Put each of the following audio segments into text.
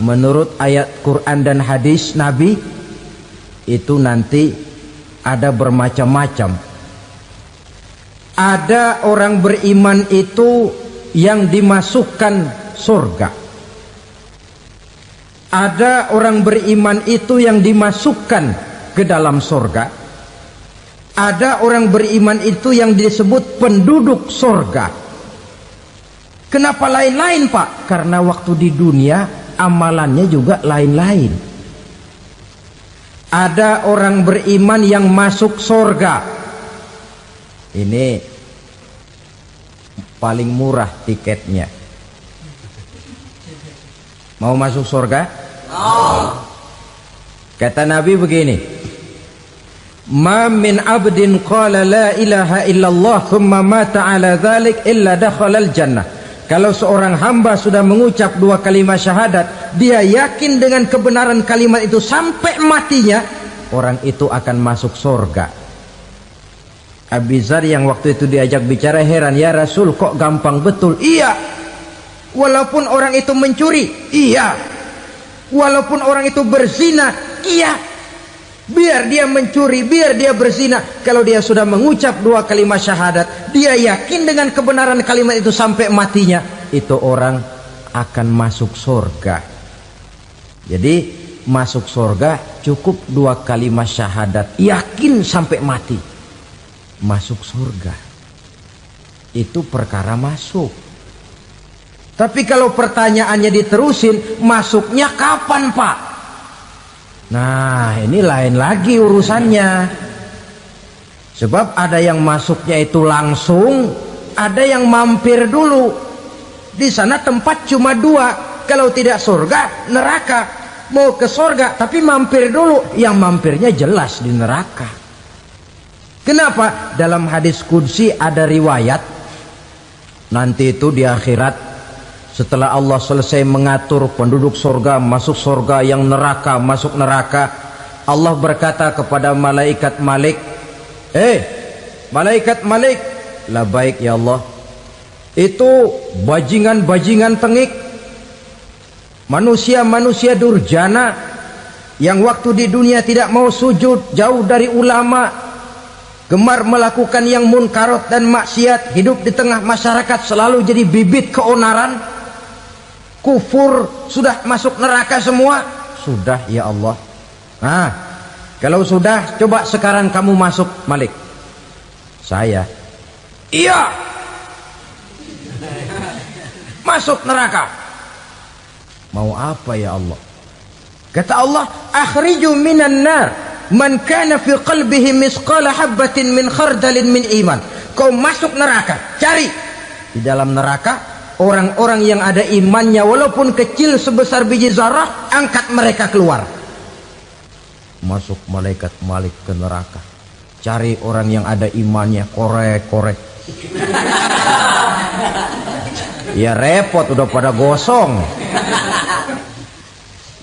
menurut ayat Quran dan hadis Nabi itu nanti ada bermacam-macam. Ada orang beriman itu yang dimasukkan surga. Ada orang beriman itu yang dimasukkan ke dalam surga. Ada orang beriman itu yang disebut penduduk surga. Kenapa lain-lain, Pak? Karena waktu di dunia amalannya juga lain-lain. Ada orang beriman yang masuk surga. Ini paling murah tiketnya. Mau masuk surga? Kata Nabi begini, ma min abdin qala la ilaha illallah thumma mata ala dhalik illa dakhalal jannah. Kalau seorang hamba sudah mengucap dua kalimat syahadat, dia yakin dengan kebenaran kalimat itu sampai matinya, orang itu akan masuk surga. Abi Dzar yang waktu itu diajak bicara heran, ya Rasul kok gampang betul? Iya. Walaupun orang itu mencuri, iya. Walaupun orang itu berzina, iya. Biar dia mencuri, biar dia berzina, kalau dia sudah mengucap dua kalimat syahadat, dia yakin dengan kebenaran kalimat itu sampai matinya, itu orang akan masuk surga. Jadi masuk surga cukup dua kalimat syahadat, yakin sampai mati, masuk surga. Itu perkara masuk. Tapi kalau pertanyaannya diterusin, masuknya kapan, Pak? Nah, ini lain lagi urusannya. Sebab ada yang masuknya itu langsung, ada yang mampir dulu. Di sana tempat cuma dua, kalau tidak surga, neraka. Mau ke surga tapi mampir dulu, yang mampirnya jelas di neraka. Kenapa? Dalam hadis qudsi ada riwayat, nanti itu di akhirat, setelah Allah selesai mengatur penduduk surga masuk surga, yang neraka masuk neraka, Allah berkata kepada malaikat Malik, malaikat Malik, labaik ya Allah. Itu bajingan-bajingan tengik, manusia-manusia durjana yang waktu di dunia tidak mau sujud, jauh dari ulama, gemar melakukan yang munkarat dan maksiat, hidup di tengah masyarakat selalu jadi bibit keonaran, kufur, sudah masuk neraka semua. Sudah ya Allah. Nah, kalau sudah, coba sekarang kamu masuk, Malik. Saya, iya, masuk neraka. Mau apa ya Allah? Kata Allah, akhriju minan nar man kana fi qalbihi misqala habbatin min khardalin min iman. Kau masuk neraka, cari di dalam neraka orang-orang yang ada imannya walaupun kecil sebesar biji zarah, angkat mereka keluar. Masuk malaikat Malik ke neraka, cari orang yang ada imannya, korek-korek. Ya repot, udah pada gosong.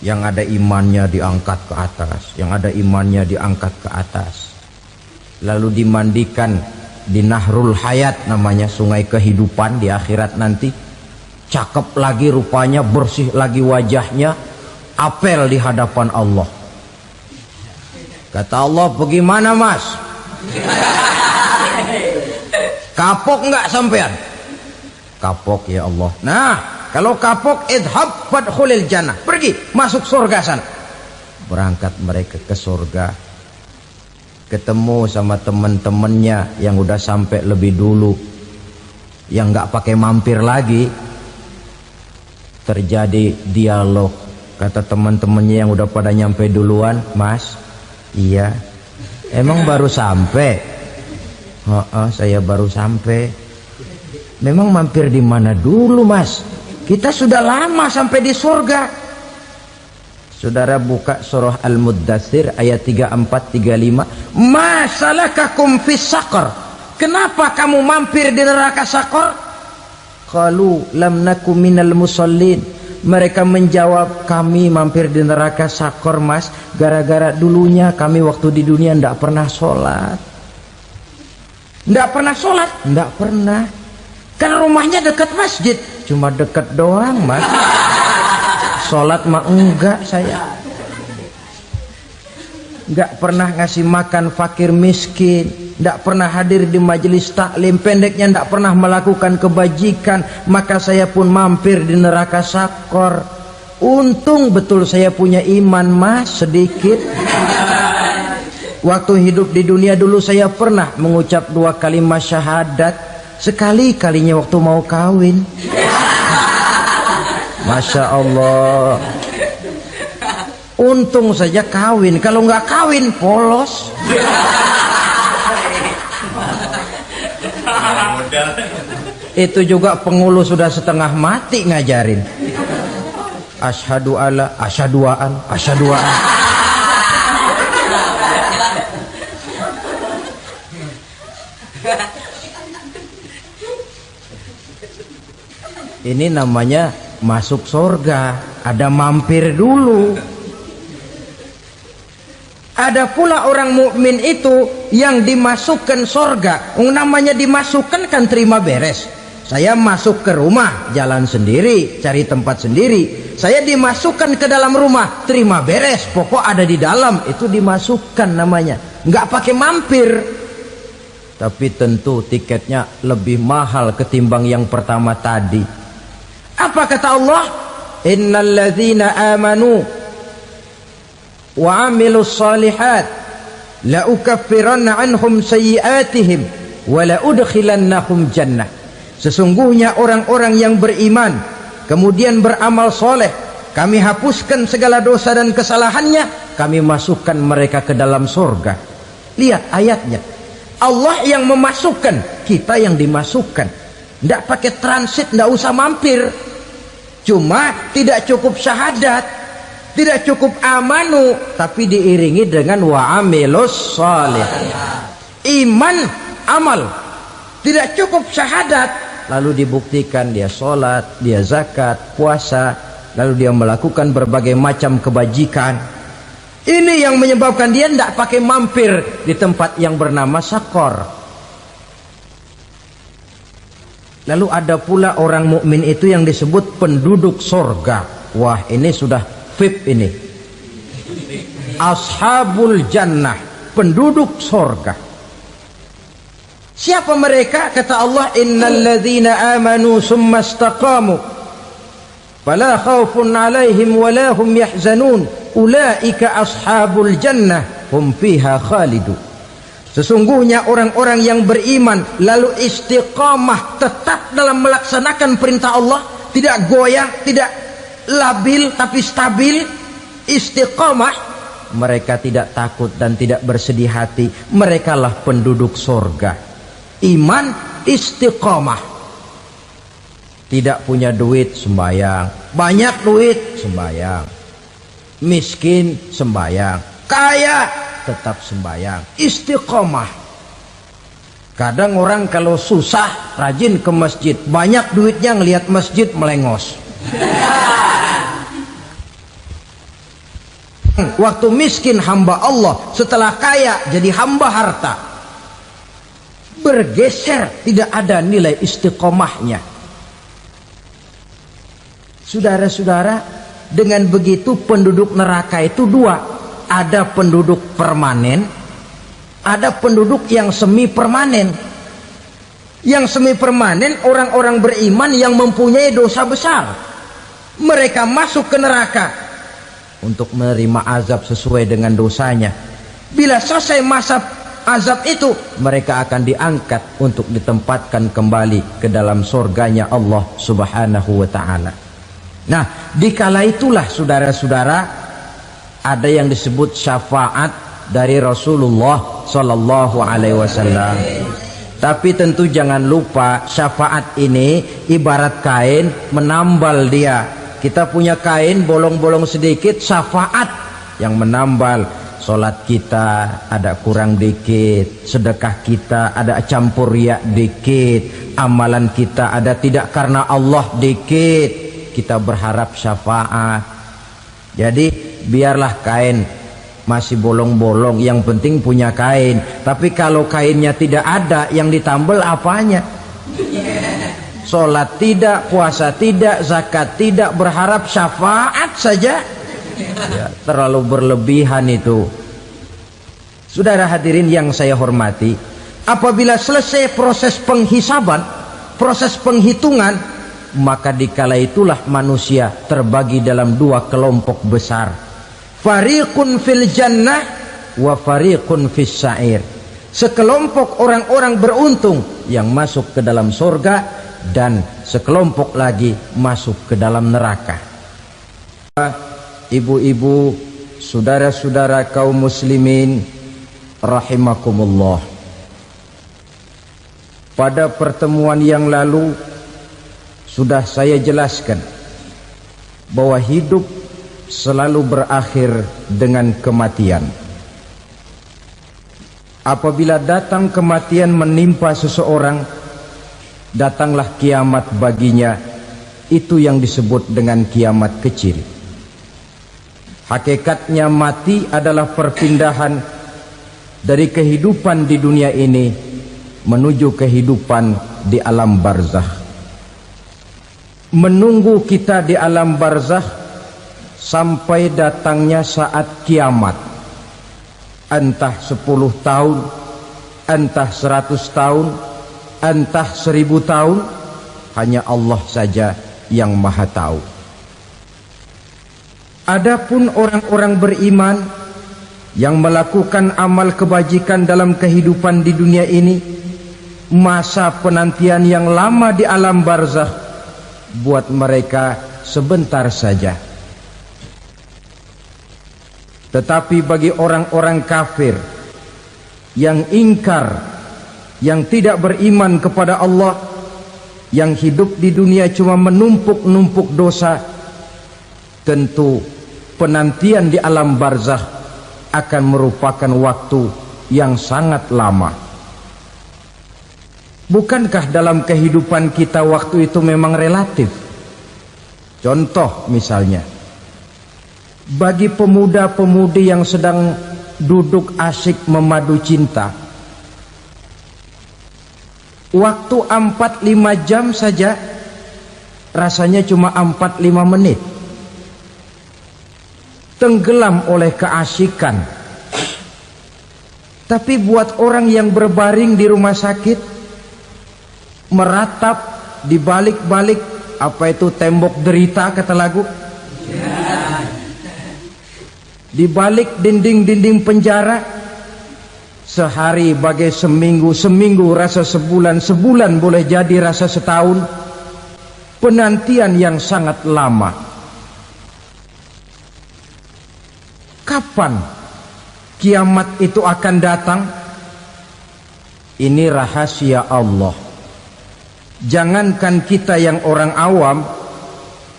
Yang ada imannya diangkat ke atas, yang ada imannya diangkat ke atas, lalu dimandikan di Nahrul Hayat, namanya sungai kehidupan di akhirat nanti. Cakep lagi rupanya, bersih lagi wajahnya, apel di hadapan Allah. Kata Allah, bagaimana mas? Kapok nggak sampean? Kapok ya Allah. Nah, kalau kapok, idhab fadkhulil jannah, pergi masuk surga sana. Berangkat mereka ke surga, ketemu sama teman-temannya yang udah sampai lebih dulu, yang nggak pakai mampir lagi. Terjadi dialog. Kata teman-temannya yang udah pada nyampe duluan, mas, iya, emang baru sampai? Saya baru sampai. Memang mampir di mana dulu mas? Kita sudah lama sampai di surga. Saudara buka surah Al-Muddatsir ayat 34-35. Ma salakakum fis saqar? Kenapa kamu mampir di neraka Saqar? Qalu lam naku minal musallin. Mereka menjawab, kami mampir di neraka Saqar mas, gara-gara dulunya kami waktu di dunia ndak pernah sholat. Ndak pernah sholat? Ndak pernah. Kan rumahnya dekat masjid. Cuma dekat doang mas. sholat mah enggak saya. Enggak pernah ngasih makan fakir miskin, enggak pernah hadir di majelis taklim, pendeknya enggak pernah melakukan kebajikan, maka saya pun mampir di neraka sakor. Untung betul saya punya iman mas sedikit. Waktu hidup di dunia dulu saya pernah mengucap 2 kalimat syahadat, sekali-kalinya waktu mau kawin. Masya Allah. Untung saja kawin, kalau nggak kawin polos. Itu juga pengulu sudah setengah mati ngajarin. Asyhadu alla, asyaduaan, asyaduaan. Ini namanya masuk surga, ada mampir dulu. Ada pula orang mukmin itu yang dimasukkan surga. Namanya dimasukkan kan terima beres. Saya masuk ke rumah, jalan sendiri, cari tempat sendiri. Saya dimasukkan ke dalam rumah, terima beres, pokok ada di dalam, itu dimasukkan namanya. Nggak pakai mampir. Tapi tentu tiketnya lebih mahal ketimbang yang pertama tadi. Apa kata Allah? Innal ladzina amanu wa amilus salihat la ukaffiranna anhum sayyi'atihim wa la udkhilannahum jannah. Sesungguhnya orang-orang yang beriman kemudian beramal soleh, kami hapuskan segala dosa dan kesalahannya, kami masukkan mereka ke dalam surga. Lihat ayatnya, Allah yang memasukkan, kita yang dimasukkan. Tidak pakai transit, tidak usah mampir. Cuma tidak cukup syahadat, tidak cukup amanu, tapi diiringi dengan wa'amilus salih. Iman, amal. Tidak cukup syahadat, lalu dibuktikan dia sholat, dia zakat, puasa, lalu dia melakukan berbagai macam kebajikan. Ini yang menyebabkan dia tidak pakai mampir di tempat yang bernama sakor. Lalu ada pula orang mukmin itu yang disebut penduduk sorga. Wah, ini sudah VIP ini. Ashabul jannah, penduduk sorga. Siapa mereka? Kata Allah, innal ladzina amanu summa istaqamu fala khaufun alaihim wala hum yahzanun ulaika ashabul jannah hum fiha khalidun. Sesungguhnya orang-orang yang beriman lalu istiqamah, tetap dalam melaksanakan perintah Allah, tidak goyang, tidak labil tapi stabil, istiqamah, mereka tidak takut dan tidak bersedih hati. Merekalah penduduk surga. Iman, istiqamah. Tidak punya duit, sembayang. Banyak duit, sembayang. Miskin, sembayang. Kaya, tetap sembayang. Istiqamah. Kadang orang kalau susah rajin ke masjid, banyak duitnya ngelihat masjid melengos. Waktu miskin hamba Allah, setelah kaya jadi hamba harta. Bergeser, tidak ada nilai istiqomahnya. Saudara-saudara, dengan begitu penduduk neraka itu dua. Ada penduduk permanen, ada penduduk yang semi permanen. Yang semi permanen orang-orang beriman yang mempunyai dosa besar. Mereka masuk ke neraka untuk menerima azab sesuai dengan dosanya. Bila selesai masa azab itu, mereka akan diangkat untuk ditempatkan kembali ke dalam surganya Allah Subhanahu wa ta'ala. Nah, dikala itulah saudara-saudara, ada yang disebut syafaat dari Rasulullah Sallallahu Alaihi Wasallam. Tapi tentu jangan lupa, syafaat ini ibarat kain menambal dia. Kita punya kain bolong-bolong sedikit, syafaat yang menambal. Solat kita ada kurang dikit, sedekah kita ada campur riak dikit, amalan kita ada tidak karena Allah dikit, kita berharap syafaat. Jadi biarlah kain masih bolong-bolong, yang penting punya kain. Tapi kalau kainnya tidak ada, yang ditambal apanya? Sholat tidak, puasa tidak, zakat tidak, berharap syafaat saja. Ya, terlalu berlebihan itu. Saudara hadirin yang saya hormati, apabila selesai proses penghisaban, proses penghitungan, maka dikala itulah manusia terbagi dalam dua kelompok besar. Fariqun fil jannah wa fariqun fis sa'ir. Sekelompok orang-orang beruntung yang masuk ke dalam surga, dan sekelompok lagi masuk ke dalam neraka. Ibu-ibu, saudara-saudara kaum muslimin rahimakumullah. Pada pertemuan yang lalu sudah saya jelaskan bahwa hidup selalu berakhir dengan kematian. Apabila datang kematian menimpa seseorang, datanglah kiamat baginya. Itu yang disebut dengan kiamat kecil. Hakikatnya mati adalah perpindahan dari kehidupan di dunia ini menuju kehidupan di alam barzakh. Menunggu kita di alam barzakh sampai datangnya saat kiamat. Entah 10 tahun, entah 100 tahun, entah 1000 tahun, hanya Allah saja yang maha tahu. Adapun orang-orang beriman yang melakukan amal kebajikan dalam kehidupan di dunia ini, masa penantian yang lama di alam barzakh buat mereka sebentar saja. Tetapi bagi orang-orang kafir yang ingkar, yang tidak beriman kepada Allah, yang hidup di dunia cuma menumpuk-numpuk dosa, tentu penantian di alam barzakh akan merupakan waktu yang sangat lama. Bukankah dalam kehidupan kita waktu itu memang relatif? Contoh misalnya, bagi pemuda-pemudi yang sedang duduk asyik memadu cinta, waktu 4-5 jam saja rasanya cuma 4-5 menit. Tenggelam oleh keasikan. Tapi buat orang yang berbaring di rumah sakit, meratap di balik-balik apa itu tembok derita kata lagu, di balik dinding-dinding penjara, sehari bagai seminggu, seminggu rasa sebulan, sebulan boleh jadi rasa setahun. Penantian yang sangat lama. Kapan kiamat itu akan datang? Ini rahasia Allah. Jangankan kita yang orang awam,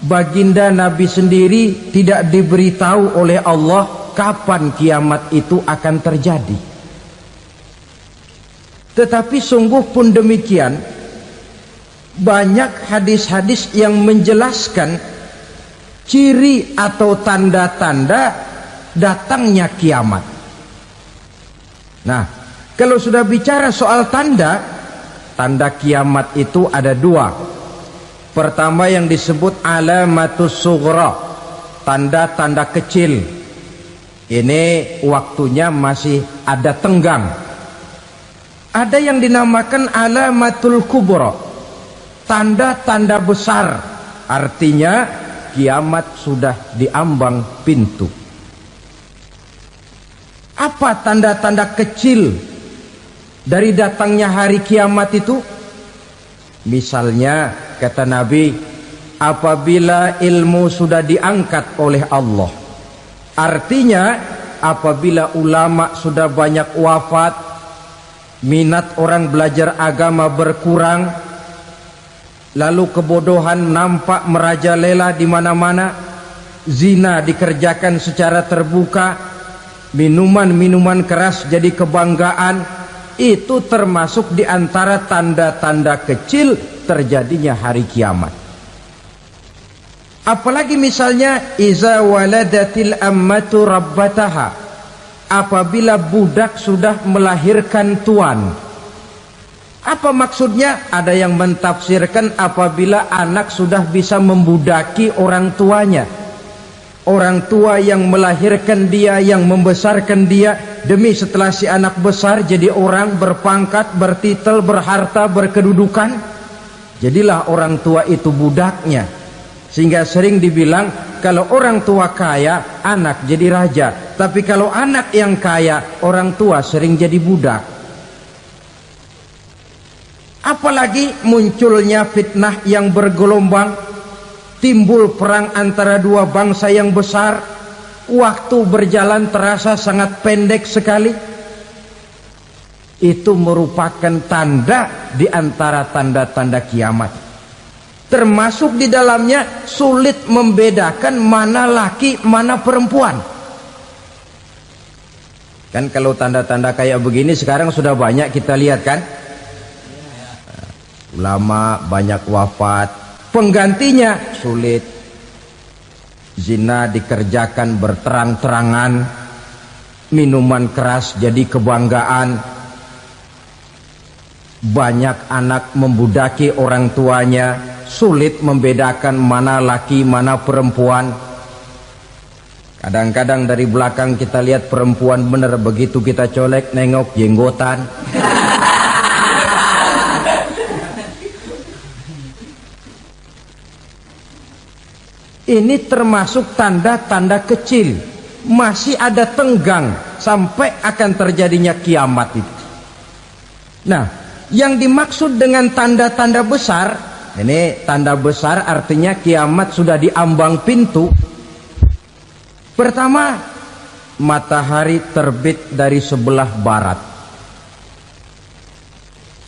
baginda Nabi sendiri tidak diberitahu oleh Allah kapan kiamat itu akan terjadi. Tetapi sungguh pun demikian, banyak hadis-hadis yang menjelaskan ciri atau tanda-tanda datangnya kiamat. Nah, kalau sudah bicara soal tanda, tanda kiamat itu ada dua. Pertama yang disebut alamatus sughra, tanda-tanda kecil. Ini waktunya masih ada tenggang. Ada yang dinamakan alamatul kubra, tanda-tanda besar, artinya kiamat sudah diambang pintu. Apa tanda-tanda kecil dari datangnya hari kiamat itu? Misalnya kata Nabi, apabila ilmu sudah diangkat oleh Allah, artinya apabila ulama sudah banyak wafat, minat orang belajar agama berkurang, lalu kebodohan nampak merajalela di mana-mana, zina dikerjakan secara terbuka, minuman-minuman keras jadi kebanggaan, itu termasuk di antara tanda-tanda kecil terjadinya hari kiamat. Apalagi misalnya iza waladatil ammatu rabbataha, apabila budak sudah melahirkan tuan. Apa maksudnya? Ada yang mentafsirkan apabila anak sudah bisa membudaki orang tuanya. Orang tua yang melahirkan dia, yang membesarkan dia, demi setelah si anak besar jadi orang berpangkat, bertitel, berharta, berkedudukan, jadilah orang tua itu budaknya. Sehingga sering dibilang kalau orang tua kaya, anak jadi raja. Tapi kalau anak yang kaya, orang tua sering jadi budak. Apalagi munculnya fitnah yang bergelombang, timbul perang antara dua bangsa yang besar, waktu berjalan terasa sangat pendek sekali. Itu merupakan tanda di antara tanda-tanda kiamat. Termasuk di dalamnya sulit membedakan mana laki, mana perempuan. Kan kalau tanda-tanda kayak begini sekarang sudah banyak kita lihat kan. Ulama banyak wafat, penggantinya sulit. Zina dikerjakan berterang-terangan, minuman keras jadi kebanggaan, banyak anak membudaki orang tuanya, sulit membedakan mana laki mana perempuan. Kadang-kadang dari belakang kita lihat perempuan bener, begitu kita colek nengok jenggotan. Ini termasuk tanda-tanda kecil, masih ada tenggang sampai akan terjadinya kiamat itu. Nah, yang dimaksud dengan tanda-tanda besar, ini tanda besar artinya kiamat sudah diambang pintu. Pertama, matahari terbit dari sebelah barat.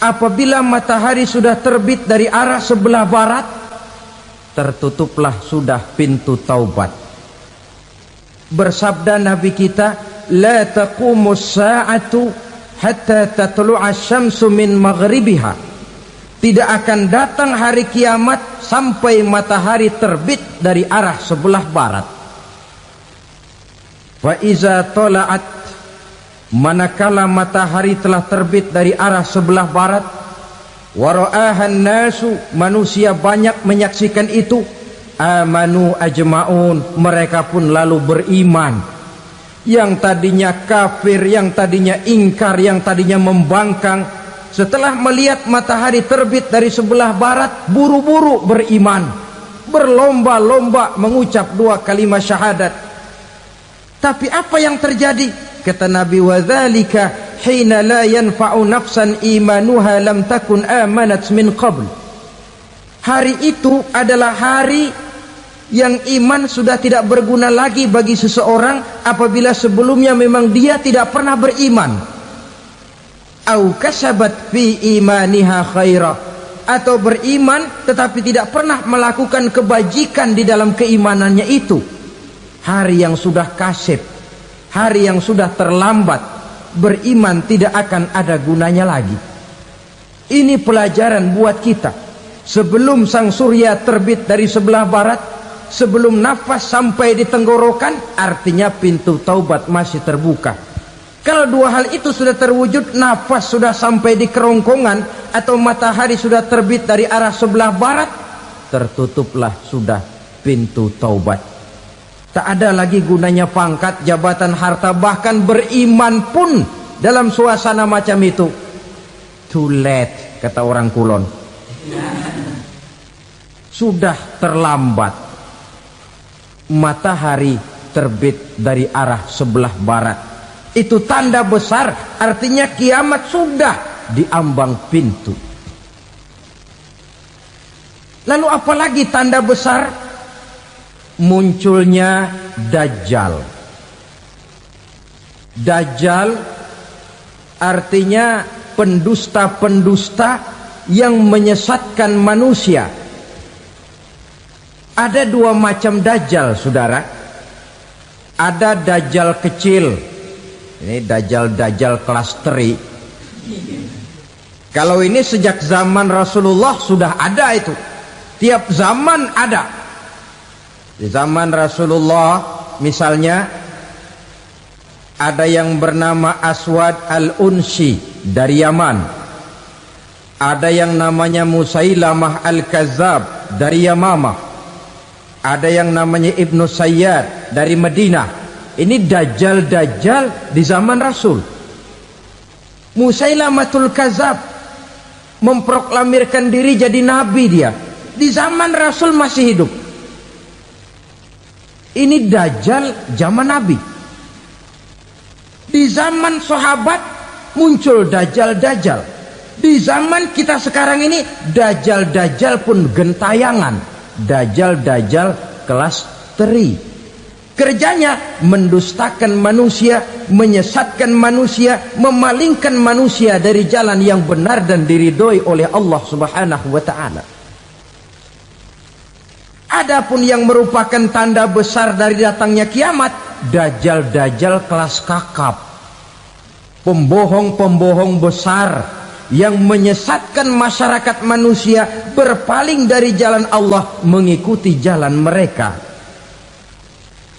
Apabila matahari sudah terbit dari arah sebelah barat, tertutuplah sudah pintu taubat. Bersabda Nabi kita, la taqumus sa'atu hatta tatlu'a syamsu min maghribiha. Tidak akan datang hari kiamat sampai matahari terbit dari arah sebelah barat. Wa iza tala'at, manakala matahari telah terbit dari arah sebelah barat, wara'ahan nasu, manusia banyak menyaksikan itu, amanu ajma'un, mereka pun lalu beriman. Yang tadinya kafir, yang tadinya ingkar, yang tadinya membangkang, setelah melihat matahari terbit dari sebelah barat, buru-buru beriman, berlomba-lomba mengucap dua kalimat syahadat. Tapi apa yang terjadi? Kata Nabi, wadzalika hina la yanfa'u nafsan imanuha lam takun amanat min qabl. Hari itu adalah hari yang iman sudah tidak berguna lagi bagi seseorang apabila sebelumnya memang dia tidak pernah beriman. Au kasabat fi imaniha khaira, atau beriman tetapi tidak pernah melakukan kebajikan di dalam keimanannya itu. Hari yang sudah kasib, hari yang sudah terlambat, beriman tidak akan ada gunanya lagi. Ini pelajaran buat kita. Sebelum sang surya terbit dari sebelah barat, sebelum nafas sampai di tenggorokan, artinya pintu taubat masih terbuka. Kalau dua hal itu sudah terwujud, nafas sudah sampai di kerongkongan atau matahari sudah terbit dari arah sebelah barat, tertutuplah sudah pintu taubat. Tak ada lagi gunanya pangkat, jabatan, harta, bahkan beriman pun dalam suasana macam itu too late, kata orang Kulon. Sudah terlambat. Matahari terbit dari arah sebelah barat, itu tanda besar, artinya kiamat sudah diambang pintu. Lalu apalagi tanda besar? Munculnya Dajjal. Dajjal artinya pendusta-pendusta yang menyesatkan manusia. Ada dua macam Dajjal, saudara. Ada Dajjal kecil, ini Dajjal kelas 3. Kalau ini sejak zaman Rasulullah sudah ada itu. Tiap zaman ada. Di zaman Rasulullah misalnya ada yang bernama Aswad al-Unsi dari Yaman. Ada yang namanya Musailamah Al-Kazzab dari Yamamah. Ada yang namanya Ibnu Sayyad dari Madinah. Ini dajjal-dajjal di zaman Rasul. Musailamatul Kazzab memproklamirkan diri jadi nabi dia. Di zaman Rasul masih hidup. Ini dajjal zaman Nabi. Di zaman sahabat muncul dajjal-dajjal. Di zaman kita sekarang ini dajjal-dajjal pun gentayangan. Dajjal-dajjal kelas teri. Kerjanya mendustakan manusia, menyesatkan manusia, memalingkan manusia dari jalan yang benar dan diridhoi oleh Allah Subhanahu wa taala. Adapun yang merupakan tanda besar dari datangnya kiamat, dajjal-dajjal kelas kakap. Pembohong-pembohong besar yang menyesatkan masyarakat manusia berpaling dari jalan Allah mengikuti jalan mereka.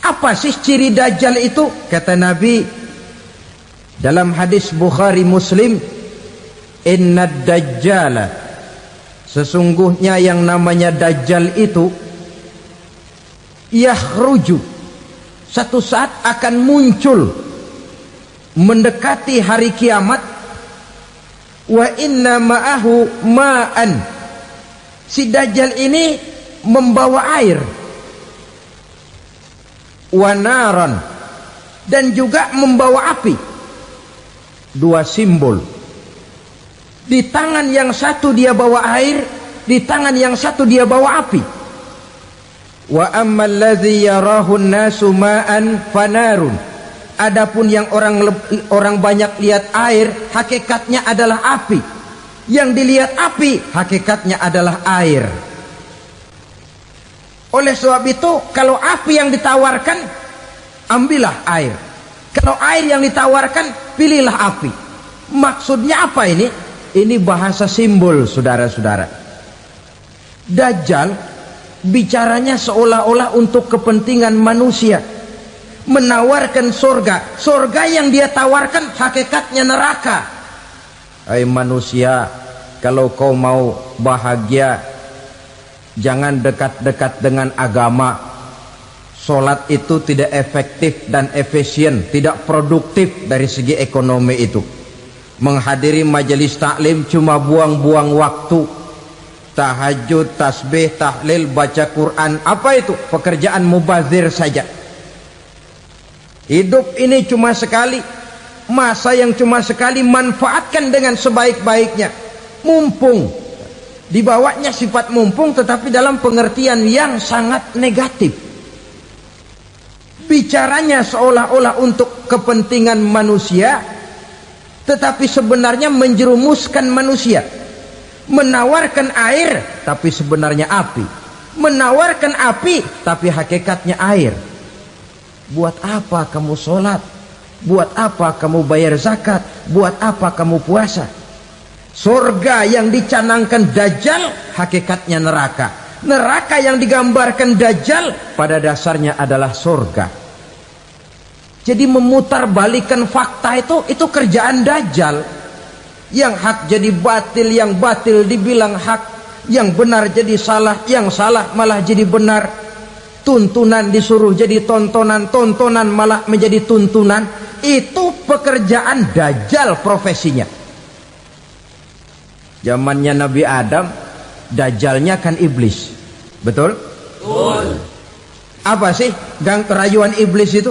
Apa sih ciri dajjal itu? Kata Nabi dalam hadis Bukhari Muslim, "Innad dajjala", sesungguhnya yang namanya dajjal itu yakhruju, satu saat akan muncul mendekati hari kiamat. Wa inna ma'ahu ma'an, si dajjal ini membawa air. Wa naran, dan juga membawa api. Dua simbol. Di tangan yang satu dia bawa air, di tangan yang satu dia bawa api. Wa ammal ladzi yarahu an-nasu ma'an fanarun, adapun yang orang banyak lihat air, hakikatnya adalah api. Yang dilihat api, hakikatnya adalah air. Oleh sebab itu, kalau api yang ditawarkan, ambillah air. Kalau air yang ditawarkan, pilihlah api. Maksudnya apa ini? Ini bahasa simbol, saudara-saudara. Dajjal bicaranya seolah-olah untuk kepentingan manusia, menawarkan surga. Surga yang dia tawarkan hakikatnya neraka. Hai manusia, kalau kau mau bahagia, jangan dekat-dekat dengan agama. Sholat itu tidak efektif dan efisien, tidak produktif dari segi ekonomi itu. Menghadiri majelis taklim cuma buang-buang waktu. Tahajud, tasbih, tahlil, baca Quran, apa itu? Pekerjaan mubazir saja. Hidup ini cuma sekali, masa yang cuma sekali, manfaatkan dengan sebaik-baiknya. Mumpung, dibawanya sifat mumpung tetapi dalam pengertian yang sangat negatif. Bicaranya seolah-olah untuk kepentingan manusia, tetapi sebenarnya menjerumuskan manusia. Menawarkan air tapi sebenarnya api, menawarkan api tapi hakikatnya air. Buat apa kamu sholat? Buat apa kamu bayar zakat? Buat apa kamu puasa? Surga yang dicanangkan dajjal hakikatnya neraka. Neraka yang digambarkan dajjal pada dasarnya adalah surga. Jadi memutarbalikan fakta itu kerjaan dajjal. Yang hak jadi batil, yang batil dibilang hak, yang benar jadi salah, yang salah malah jadi benar. Tuntunan disuruh jadi tontonan, tontonan malah menjadi tuntunan. Itu pekerjaan dajjal profesinya. Zamannya Nabi Adam, dajjalnya kan iblis. Betul? Betul. Apa sih gang kerayuan iblis itu?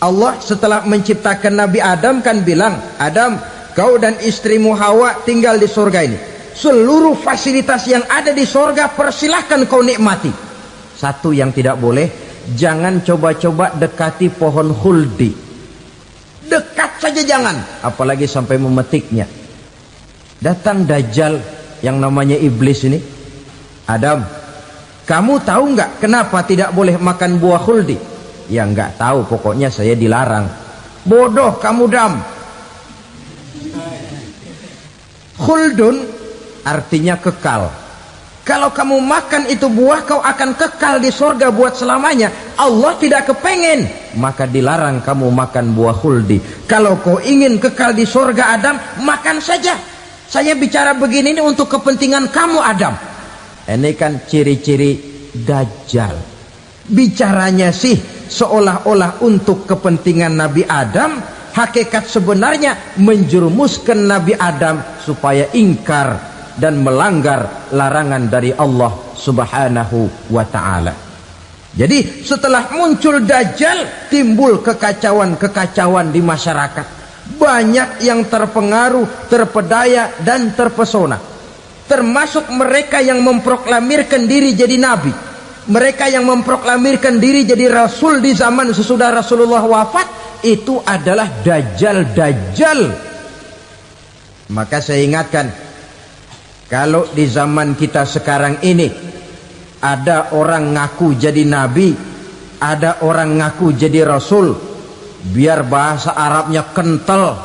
Allah setelah menciptakan Nabi Adam kan bilang, Adam, kau dan istrimu Hawa tinggal di surga ini. Seluruh fasilitas yang ada di surga persilahkan kau nikmati. Satu yang tidak boleh, jangan coba-coba dekati pohon khuldi. Dekat saja jangan, apalagi sampai memetiknya. Datang dajjal yang namanya iblis ini. Adam, kamu tahu nggak kenapa tidak boleh makan buah khuldi? Ya nggak tahu, pokoknya saya dilarang. Bodoh kamu Dam. Khuldun artinya kekal. Kalau kamu makan itu buah, kau akan kekal di surga buat selamanya. Allah tidak kepengen, maka dilarang kamu makan buah khuldi. Kalau kau ingin kekal di surga Adam, makan saja. Saya bicara begini ini untuk kepentingan kamu Adam. Ini kan ciri-ciri Dajjal. Bicaranya sih seolah-olah untuk kepentingan Nabi Adam, hakikat sebenarnya menjerumuskan Nabi Adam supaya ingkar dan melanggar larangan dari Allah Subhanahu wa ta'ala. Jadi setelah muncul Dajjal, timbul kekacauan-kekacauan di masyarakat. Banyak yang terpengaruh, terpedaya dan terpesona, termasuk mereka yang memproklamirkan diri jadi nabi, mereka yang memproklamirkan diri jadi rasul di zaman sesudah Rasulullah wafat. Itu adalah Dajjal. Maka saya ingatkan, kalau di zaman kita sekarang ini ada orang ngaku jadi nabi, ada orang ngaku jadi rasul, biar bahasa Arabnya kental,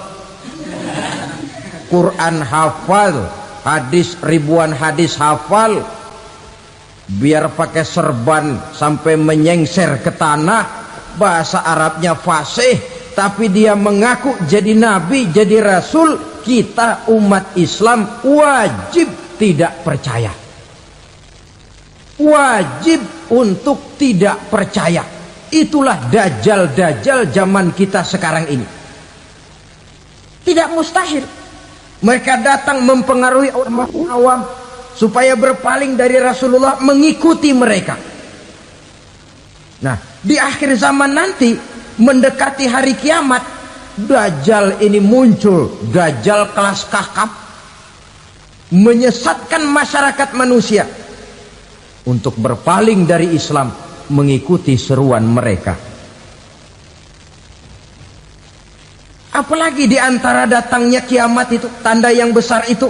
Quran hafal, hadis ribuan hadis hafal, biar pakai serban sampai menyengser ke tanah, bahasa Arabnya fasih, tapi dia mengaku jadi nabi, jadi rasul, kita umat Islam wajib tidak percaya, wajib untuk tidak percaya. Itulah Dajjal zaman kita sekarang ini. Tidak mustahil mereka datang mempengaruhi orang awam supaya berpaling dari Rasulullah, mengikuti mereka. Nah, di akhir zaman nanti, mendekati hari kiamat, Dajjal ini muncul. Dajjal kelas kakap, menyesatkan masyarakat manusia untuk berpaling dari Islam, mengikuti seruan mereka. Apalagi di antara datangnya kiamat itu, tanda yang besar itu,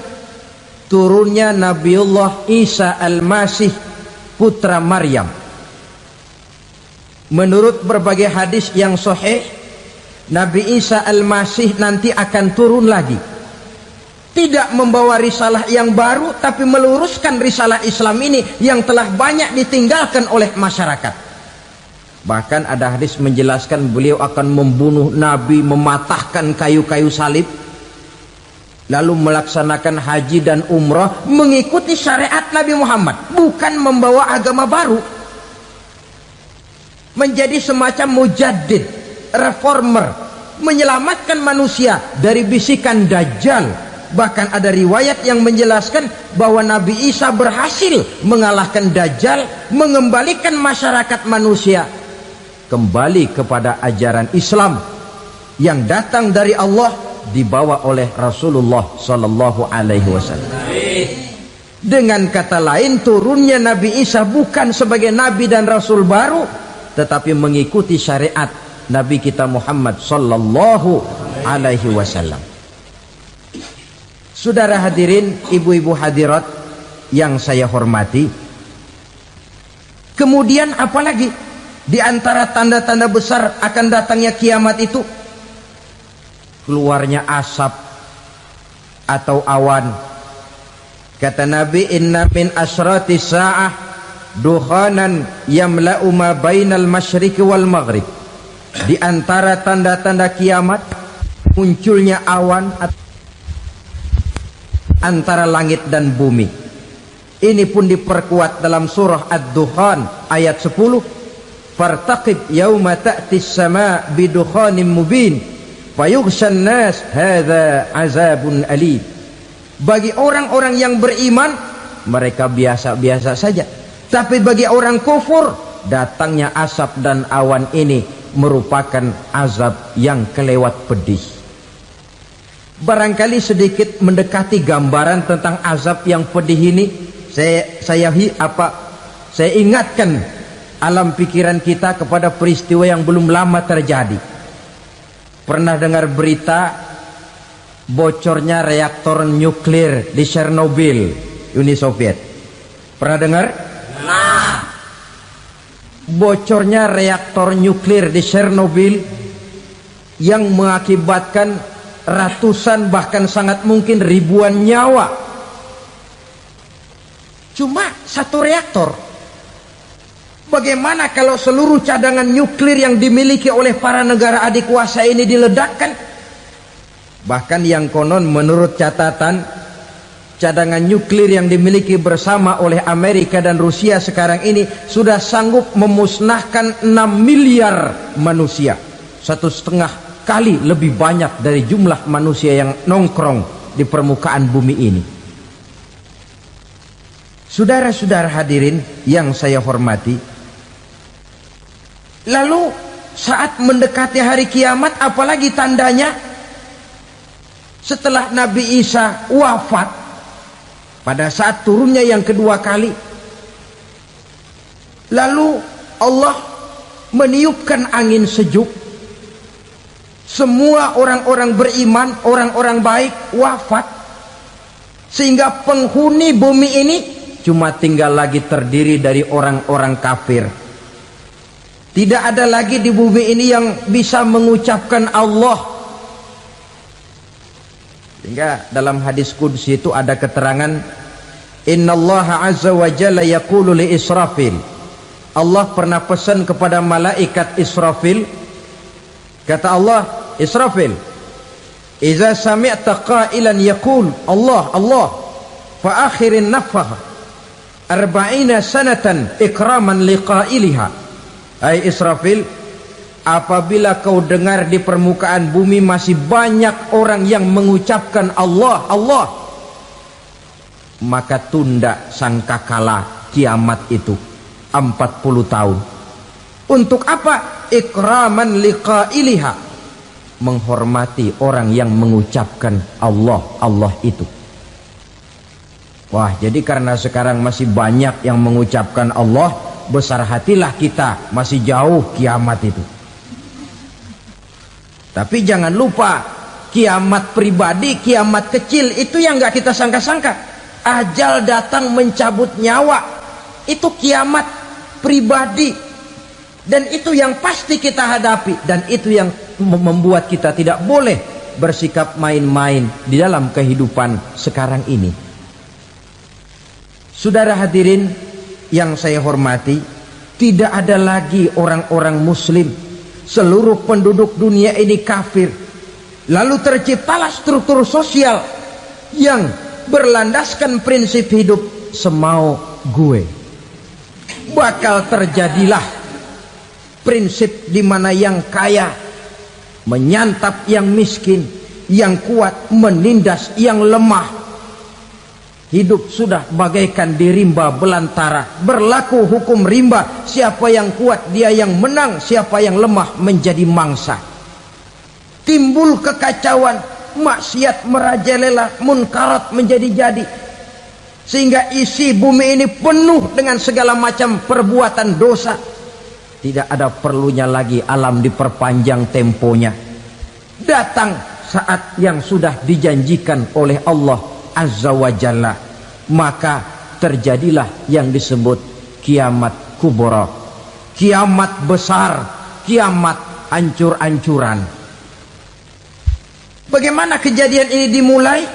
turunnya Nabiullah Isa Al-Masih, putra Maryam. Menurut berbagai hadis yang sahih, Nabi Isa Al-Masih nanti akan turun lagi, tidak membawa risalah yang baru, tapi meluruskan risalah Islam ini yang telah banyak ditinggalkan oleh masyarakat. Bahkan ada hadis menjelaskan beliau akan membunuh Nabi, mematahkan kayu-kayu salib, lalu melaksanakan haji dan umrah mengikuti syariat Nabi Muhammad, bukan membawa agama baru. Menjadi semacam mujaddid, reformer, menyelamatkan manusia dari bisikan Dajjal. Bahkan ada riwayat yang menjelaskan bahwa Nabi Isa berhasil mengalahkan Dajjal, mengembalikan masyarakat manusia kembali kepada ajaran Islam yang datang dari Allah, dibawa oleh Rasulullah Sallallahu Alaihi Wasallam. Dengan kata lain, turunnya Nabi Isa bukan sebagai Nabi dan Rasul baru, tetapi mengikuti syariat Nabi kita Muhammad Sallallahu Alaihi Wasallam. Saudara hadirin, ibu-ibu hadirat yang saya hormati, kemudian apalagi di antara tanda-tanda besar akan datangnya kiamat itu? Keluarnya asap atau awan. Kata Nabi, inna min asyrati sa'ah dukhanan yamla'u ma bainal masyriqi wal maghrib. Di antara tanda-tanda kiamat munculnya awan antara langit dan bumi. Ini pun diperkuat dalam surah Ad-Dukhan ayat 10. Fartaqib yauma ta'tis sama bidukhanin mubin fayughshan nas hadza azabun alim. Bagi orang-orang yang beriman, mereka biasa-biasa saja. Tapi bagi orang kufur, datangnya asap dan awan ini merupakan azab yang kelewat pedih. Barangkali sedikit mendekati gambaran tentang azab yang pedih ini, saya ingatkan alam pikiran kita kepada peristiwa yang belum lama terjadi. Pernah dengar berita bocornya reaktor nuklir di Chernobyl, Uni Soviet? Pernah dengar? Nah, bocornya reaktor nuklir di Chernobyl yang mengakibatkan ratusan bahkan sangat mungkin ribuan nyawa. Cuma satu reaktor. Bagaimana kalau seluruh cadangan nuklir yang dimiliki oleh para negara adik kuasa ini diledakkan? Bahkan yang konon menurut catatan cadangan nuklir yang dimiliki bersama oleh Amerika dan Rusia sekarang ini sudah sanggup memusnahkan 6 miliar manusia, 1,5 kali lebih banyak dari jumlah manusia yang nongkrong di permukaan bumi ini. Saudara-saudara hadirin yang saya hormati, lalu saat mendekati hari kiamat, apalagi tandanya setelah Nabi Isa wafat, pada saat turunnya yang kedua kali, lalu Allah meniupkan angin sejuk, semua orang-orang beriman, orang-orang baik wafat, sehingga penghuni bumi ini cuma tinggal lagi terdiri dari orang-orang kafir. Tidak ada lagi di bumi ini yang bisa mengucapkan Allah. Sehingga dalam hadis qudsi itu ada keterangan, innallaha azza wa jalla yaqulu li Israfil. Allah pernah pesan kepada malaikat Israfil, kata Allah, Israfil, idza sami'ta qailan yaqul Allah Allah fa akhirin nafakh 40 sanatan ikraman liqailiha. Hai Israfil, apabila kau dengar di permukaan bumi masih banyak orang yang mengucapkan Allah Allah, maka tunda sangkakala kiamat itu 40 tahun. Untuk apa? Ikraman liqailiha, menghormati orang yang mengucapkan Allah Allah itu. Wah, jadi karena sekarang masih banyak yang mengucapkan Allah, besar hatilah kita, masih jauh kiamat itu. Tapi jangan lupa, kiamat pribadi, kiamat kecil itu yang gak kita sangka-sangka. Ajal datang mencabut nyawa, itu kiamat pribadi. Dan itu yang pasti kita hadapi. Dan itu yang membuat kita tidak boleh bersikap main-main di dalam kehidupan sekarang ini. Saudara hadirin yang saya hormati, tidak ada lagi orang-orang muslim. Seluruh penduduk dunia ini kafir. Lalu terciptalah struktur sosial yang berlandaskan prinsip hidup semau gue. Bakal terjadilah prinsip di mana yang kaya menyantap yang miskin, yang kuat menindas yang lemah. Hidup sudah bagaikan di rimba belantara, berlaku hukum rimba, siapa yang kuat dia yang menang, siapa yang lemah menjadi mangsa. Timbul kekacauan, maksiat merajalela, munkarat menjadi-jadi, sehingga isi bumi ini penuh dengan segala macam perbuatan dosa. Tidak ada perlunya lagi alam diperpanjang temponya. Datang saat yang sudah dijanjikan oleh Allah Azza wa Jalla, maka terjadilah yang disebut kiamat kubra, kiamat besar, kiamat ancur-ancuran. Bagaimana kejadian ini dimulai?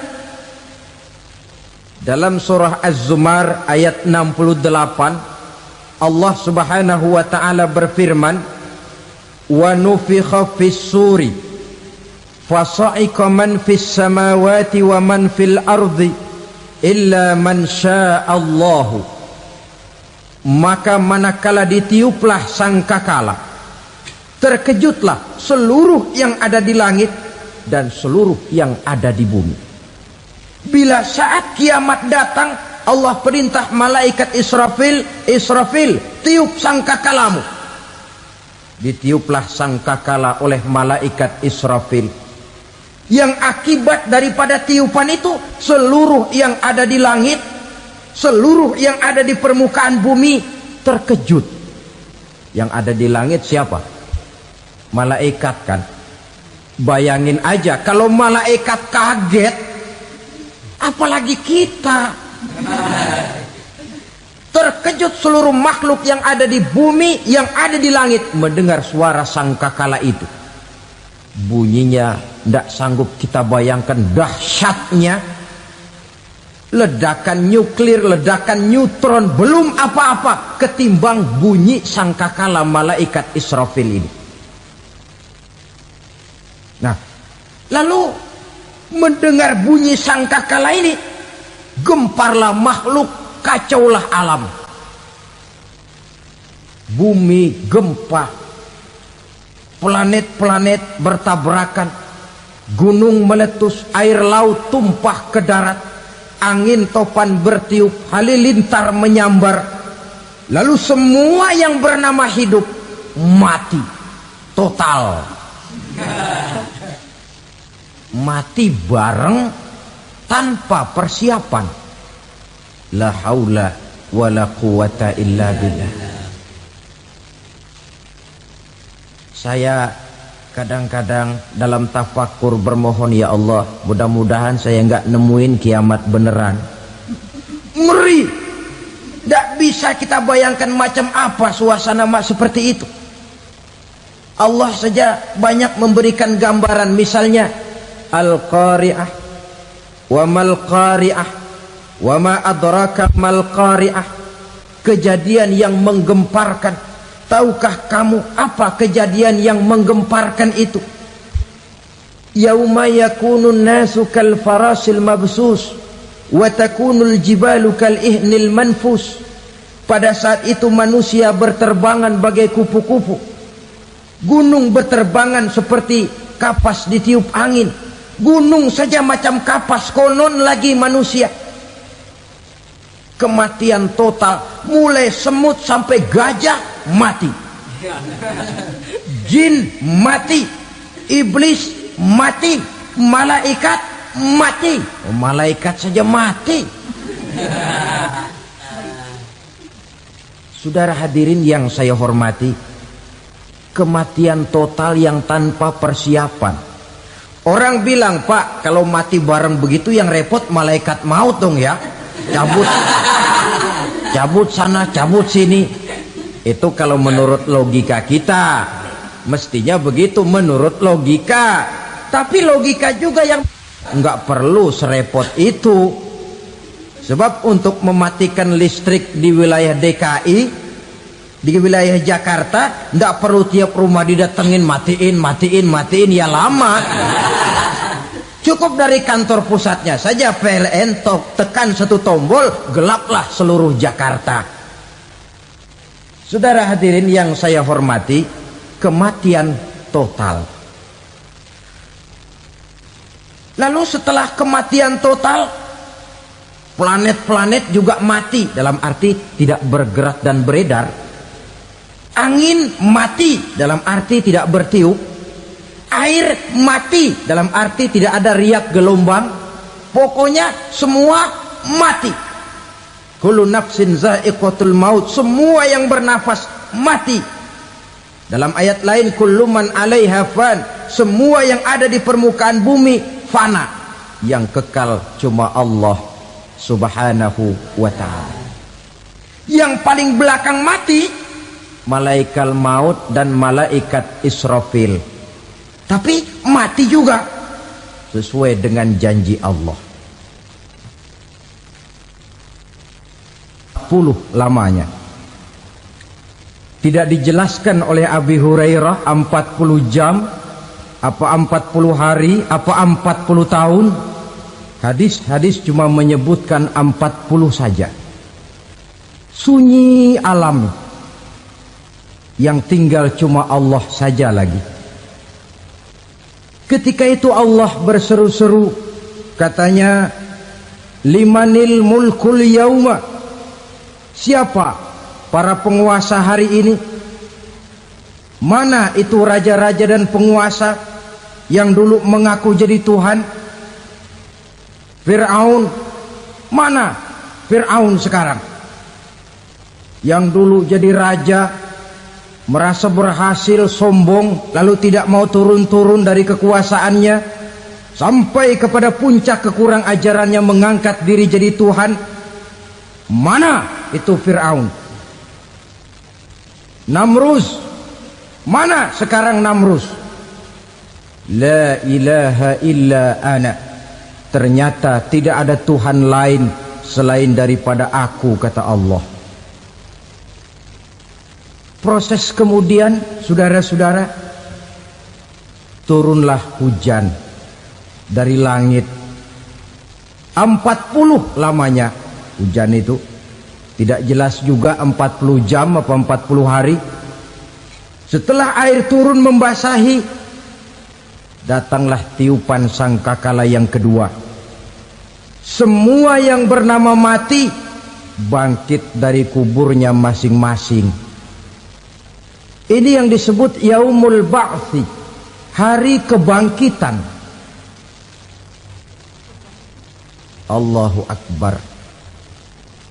Dalam surah Az-Zumar ayat 68, Allah Subhanahu wa taala berfirman, wa nufikha fis suri fasa'iqa man fis samawati wa man fil ardi illa man sya'allahu. Maka manakala ditiuplah sangkakala, terkejutlah seluruh yang ada di langit dan seluruh yang ada di bumi. Bila saat kiamat datang, Allah perintah malaikat Israfil, Israfil, tiup sangkakalamu. Ditiuplah sangkakala oleh malaikat Israfil. Yang akibat daripada tiupan itu, seluruh yang ada di langit, seluruh yang ada di permukaan bumi terkejut. Yang ada di langit siapa? Malaikat kan. Bayangin aja kalau malaikat kaget, apalagi kita. Terkejut seluruh makhluk yang ada di bumi, yang ada di langit mendengar suara sangkakala itu. Bunyinya tidak sanggup kita bayangkan dahsyatnya. Ledakan nuklir, ledakan neutron, belum apa-apa ketimbang bunyi sangkakala malaikat Israfil ini. Nah, lalu mendengar bunyi sangkakala ini, gemparlah makhluk, kacaulah alam. Bumi gempa, planet-planet bertabrakan, gunung meletus, air laut tumpah ke darat, angin topan bertiup, halilintar menyambar, lalu semua yang bernama hidup mati total. Mati bareng tanpa persiapan. La haula wala quwata illa billah. Saya kadang-kadang dalam tafakur bermohon, ya Allah, mudah-mudahan saya nggak nemuin kiamat beneran. Ngeri. Tidak bisa kita bayangkan macam apa suasana seperti itu. Allah saja banyak memberikan gambaran, misalnya Al-Qari'ah, wa mal qari'ah, wa ma adraka mal qari'ah. Kejadian yang menggemparkan. Tahukah kamu apa kejadian yang menggemparkan itu? Yauma yakunun nasu kal farasil mabsus wa takunul jibalu kal ihnil manfus. Pada saat itu manusia berterbangan bagai kupu-kupu, gunung berterbangan seperti kapas ditiup angin. Gunung saja macam kapas, konon lagi manusia. Kematian total, mulai semut sampai gajah mati, jin mati, iblis mati, malaikat mati. Oh, malaikat saja mati. Saudara hadirin yang saya hormati, kematian total yang tanpa persiapan. Orang bilang, Pak, kalau mati bareng begitu yang repot malaikat maut dong ya. Cabut sana, cabut sini. Itu kalau menurut logika kita, mestinya begitu menurut logika. Tapi logika juga yang nggak perlu serepot itu. Sebab untuk mematikan listrik di wilayah DKI, di wilayah Jakarta, nggak perlu tiap rumah didatengin, matiin, ya lama. Cukup dari kantor pusatnya saja PLN, tekan satu tombol, gelaplah seluruh Jakarta. Saudara hadirin yang saya hormati, kematian total. Lalu setelah kematian total, planet-planet juga mati, dalam arti tidak bergerak dan beredar. Angin mati, dalam arti tidak bertiup. Air mati, dalam arti tidak ada riak gelombang. Pokoknya semua mati. Kullu nafsin za'iqatul maut, semua yang bernafas mati. Dalam ayat lain, kullu man 'alaiha fan, semua yang ada di permukaan bumi fana. Yang kekal cuma Allah Subhanahu wa ta'ala. Yang paling belakang mati malaikat maut dan malaikat Israfil. Tapi mati juga sesuai dengan janji Allah. 40 lamanya. Tidak dijelaskan oleh Abi Hurairah 40 jam, apa 40 hari, apa 40 tahun. Hadis-hadis cuma menyebutkan 40 saja. Sunyi alam, yang tinggal cuma Allah saja lagi. Ketika itu Allah berseru-seru, katanya, limanil mulkul yauma, siapa para penguasa hari ini? Mana itu raja-raja dan penguasa yang dulu mengaku jadi Tuhan? Fir'aun, mana Fir'aun sekarang? Yang dulu jadi raja, merasa berhasil, sombong, lalu tidak mau turun-turun dari kekuasaannya, sampai kepada puncak kekurang ajarannya mengangkat diri jadi Tuhan. Mana itu Fir'aun? Namrus, mana sekarang Namrus? La ilaha illa ana, ternyata tidak ada Tuhan lain selain daripada aku, kata Allah. Proses kemudian, saudara-saudara, turunlah hujan dari langit, 40 lamanya hujan itu. Tidak jelas juga 40 jam apa 40 hari. Setelah air turun membasahi, datanglah tiupan sangkakala yang kedua. Semua yang bernama mati bangkit dari kuburnya masing-masing. Ini yang disebut Yaumul Ba'thi, hari kebangkitan. Allahu Akbar.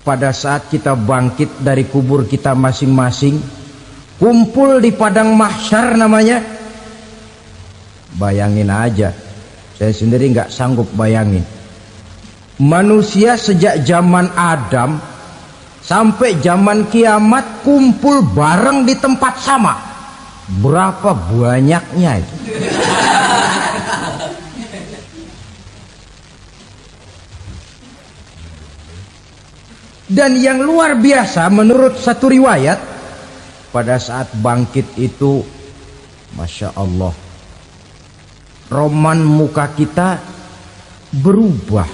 Pada saat kita bangkit dari kubur kita masing-masing, kumpul di padang mahsyar namanya. Bayangin aja, saya sendiri nggak sanggup bayangin. Manusia sejak zaman Adam sampai zaman kiamat kumpul bareng di tempat sama. Berapa banyaknya itu? Dan yang luar biasa menurut satu riwayat, pada saat bangkit itu, Masya Allah, roman muka kita berubah,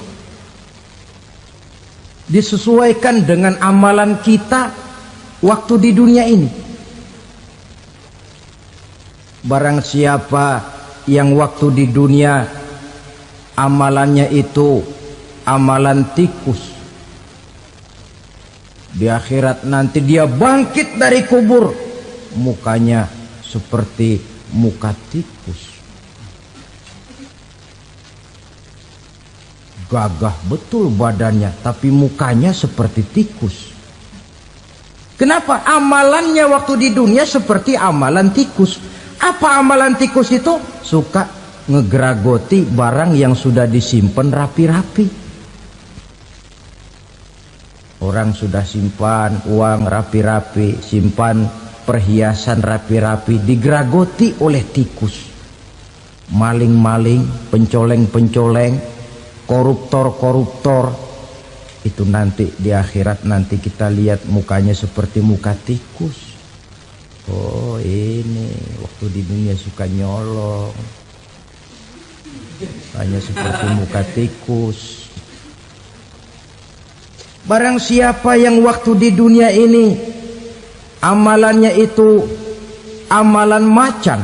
disesuaikan dengan amalan kita waktu di dunia ini. Barang siapa yang waktu di dunia amalannya itu amalan tikus, di akhirat nanti dia bangkit dari kubur, mukanya seperti muka tikus. Gagah betul badannya, tapi mukanya seperti tikus. Kenapa? Amalannya waktu di dunia seperti amalan tikus. Apa amalan tikus itu? Suka ngegeragoti barang yang sudah disimpan rapi-rapi. Orang sudah simpan uang rapi-rapi, simpan perhiasan rapi-rapi, digeragoti oleh tikus. Maling-maling, pencoleng-pencoleng, koruptor-koruptor. Itu nanti di akhirat nanti kita lihat mukanya seperti muka tikus. Oh ini waktu di dunia suka nyolong, hanya seperti muka tikus. Barang siapa yang waktu di dunia ini amalannya itu amalan macan,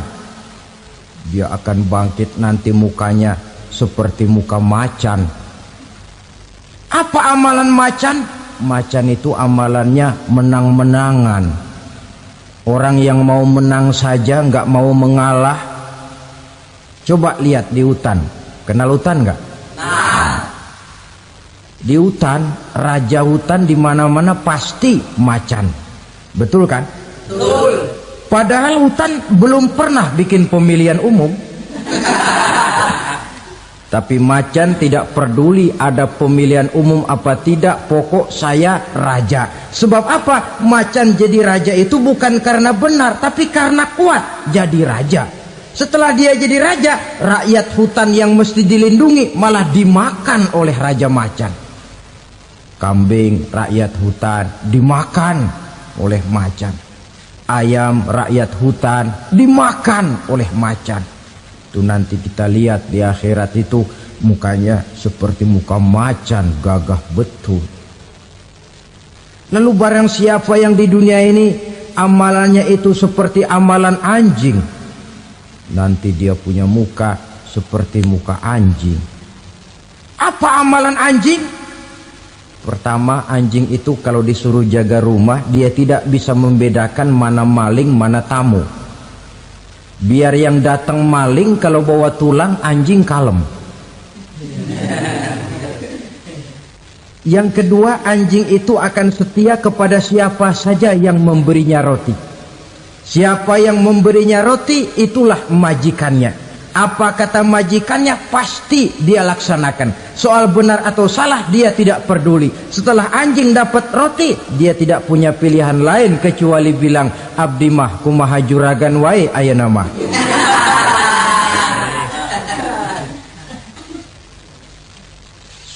dia akan bangkit nanti mukanya seperti muka macan. Apa amalan macan? Macan itu amalannya menang-menangan. Orang yang mau menang saja nggak mau mengalah. Coba lihat di hutan, kenal hutan nggak? Di hutan, raja hutan di mana-mana pasti macan. Betul kan? Betul. Padahal hutan belum pernah bikin pemilihan umum. Tapi macan tidak peduli ada pemilihan umum apa tidak, pokok saya raja. Sebab apa? Macan jadi raja itu bukan karena benar, tapi karena kuat jadi raja. Setelah dia jadi raja, rakyat hutan yang mesti dilindungi malah dimakan oleh raja macan. Kambing rakyat hutan dimakan oleh macan. Ayam rakyat hutan dimakan oleh macan. Itu nanti kita lihat di akhirat itu mukanya seperti muka macan, gagah betul. Lalu barang siapa yang di dunia ini amalannya itu seperti amalan anjing, nanti dia punya muka seperti muka anjing. Apa amalan anjing? Pertama, anjing itu kalau disuruh jaga rumah, dia tidak bisa membedakan mana maling, mana tamu. Biar yang datang maling, kalau bawa tulang, anjing kalem. Yang kedua, anjing itu akan setia kepada siapa saja yang memberinya roti. Siapa yang memberinya roti, itulah majikannya. Apa kata majikannya pasti dia laksanakan. Soal benar atau salah dia tidak peduli. Setelah anjing dapat roti, dia tidak punya pilihan lain kecuali bilang, abdi mah kumaha juragan wae ayeuna mah.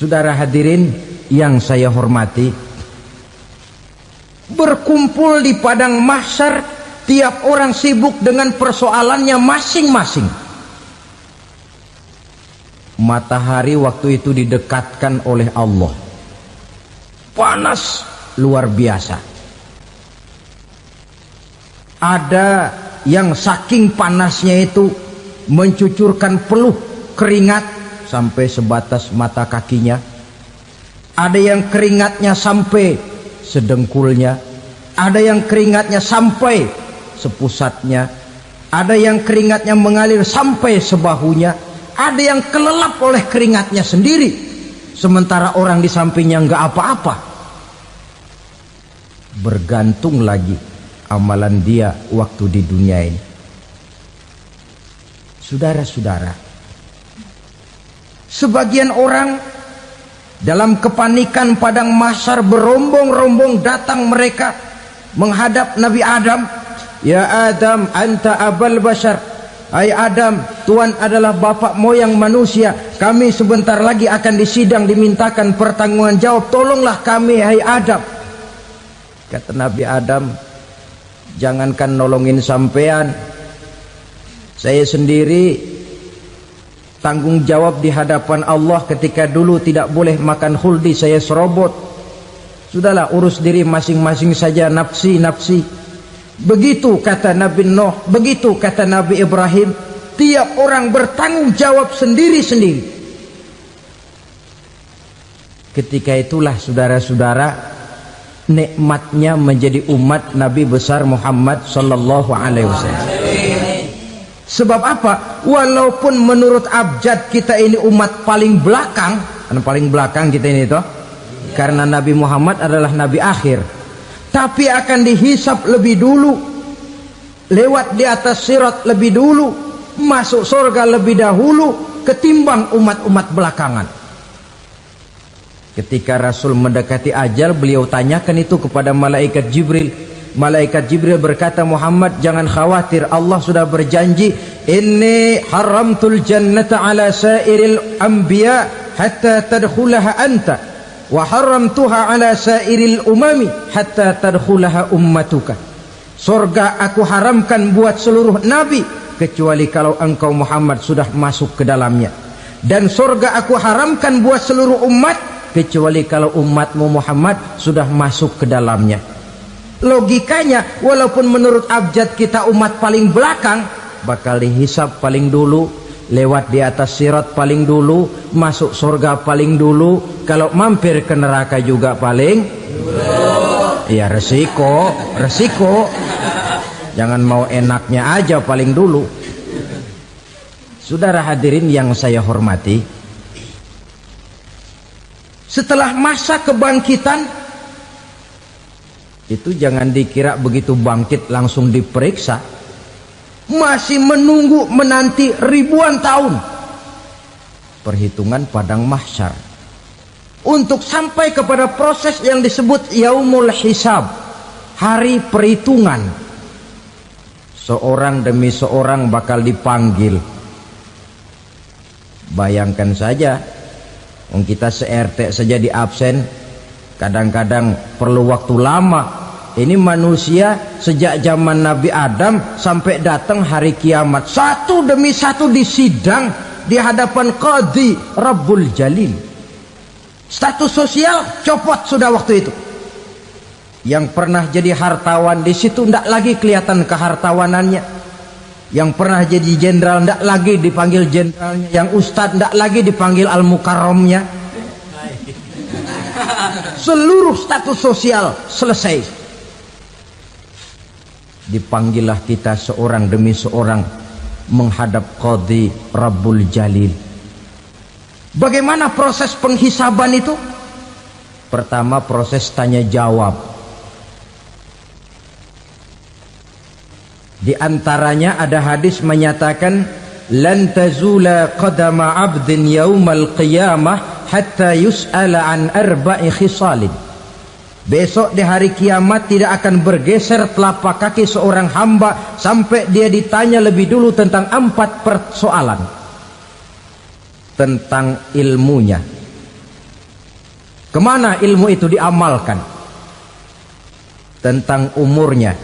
Saudara hadirin yang saya hormati, berkumpul di padang mahsyar, tiap orang sibuk dengan persoalannya masing-masing. Matahari waktu itu didekatkan oleh Allah, panas luar biasa. Ada yang saking panasnya itu mencucurkan peluh keringat sampai sebatas mata kakinya. Ada yang keringatnya sampai sedengkulnya, ada yang keringatnya sampai sepusatnya, ada yang keringatnya mengalir sampai sebahunya, ada yang kelelap oleh keringatnya sendiri, sementara orang di sampingnya nggak apa-apa. Bergantung lagi amalan dia waktu di dunia ini. Saudara-saudara, sebagian orang dalam kepanikan padang mahsyar berombong-rombong datang mereka menghadap Nabi Adam. Ya Adam, anta abal bashar. Hai Adam, Tuhan adalah bapak moyang manusia. Kami sebentar lagi akan disidang, dimintakan pertanggungan jawab. Tolonglah kami, hai Adam. Kata Nabi Adam, jangankan nolongin sampean, saya sendiri tanggung jawab di hadapan Allah. Ketika dulu tidak boleh makan khuldi, saya serobot. Sudahlah, urus diri masing-masing saja, nafsi. Begitu kata Nabi Nuh, begitu kata Nabi Ibrahim. Tiap orang bertanggung jawab sendiri-sendiri. Ketika itulah saudara-saudara, nikmatnya menjadi umat Nabi besar Muhammad sallallahu alaihi wasallam. Sebab apa? Walaupun menurut abjad kita ini umat paling belakang, paling belakang kita ini toh, karena Nabi Muhammad adalah Nabi akhir, tapi akan dihisap lebih dulu, lewat di atas sirat lebih dulu, masuk surga lebih dahulu ketimbang umat-umat belakangan. Ketika Rasul mendekati ajal, beliau tanyakan itu kepada malaikat Jibril. Malaikat Jibril berkata, Muhammad jangan khawatir, Allah sudah berjanji, inni haramtul jannata ala sairil anbiya hatta tadkhulaha anta wa haramtuha ala sairil umami hatta tadkhulaha ummatuka. Surga aku haramkan buat seluruh nabi kecuali kalau engkau Muhammad sudah masuk ke dalamnya, dan surga aku haramkan buat seluruh umat kecuali kalau umatmu Muhammad sudah masuk ke dalamnya. Logikanya, walaupun menurut abjad kita umat paling belakang, bakal dihisap paling dulu, lewat di atas sirat paling dulu, masuk surga paling dulu, kalau mampir ke neraka juga paling dulu. Ya resiko. Jangan mau enaknya aja paling dulu. Saudara hadirin yang saya hormati, setelah masa kebangkitan itu jangan dikira begitu bangkit langsung diperiksa. Masih menunggu menanti ribuan tahun perhitungan padang mahsyar untuk sampai kepada proses yang disebut yaumul hisab, hari perhitungan. Seorang demi seorang bakal dipanggil. Bayangkan saja, kita se-RT saja di absen, kadang-kadang perlu waktu lama. Ini manusia sejak zaman Nabi Adam sampai datang hari kiamat, satu demi satu disidang di hadapan Qadhi Rabbul Jalil. Status sosial copot sudah waktu itu. Yang pernah jadi hartawan di situ tidak lagi kelihatan kehartawanannya. Yang pernah jadi jenderal tidak lagi dipanggil jenderalnya. Yang ustadz tidak lagi dipanggil al-mukarramnya. Seluruh status sosial selesai. Dipanggillah kita seorang demi seorang menghadap Qadhi Rabbul Jalil. Bagaimana proses penghisaban itu? Pertama, proses tanya jawab. Di antaranya ada hadis menyatakan, lan tazula qadama 'abdin yaumal qiyamah hatta yus'ala an arba'i khisalin. Besok di hari kiamat tidak akan bergeser telapak kaki seorang hamba sampai dia ditanya lebih dulu tentang 4 persoalan. Tentang ilmunya, kemana ilmu itu diamalkan. Tentang umurnya,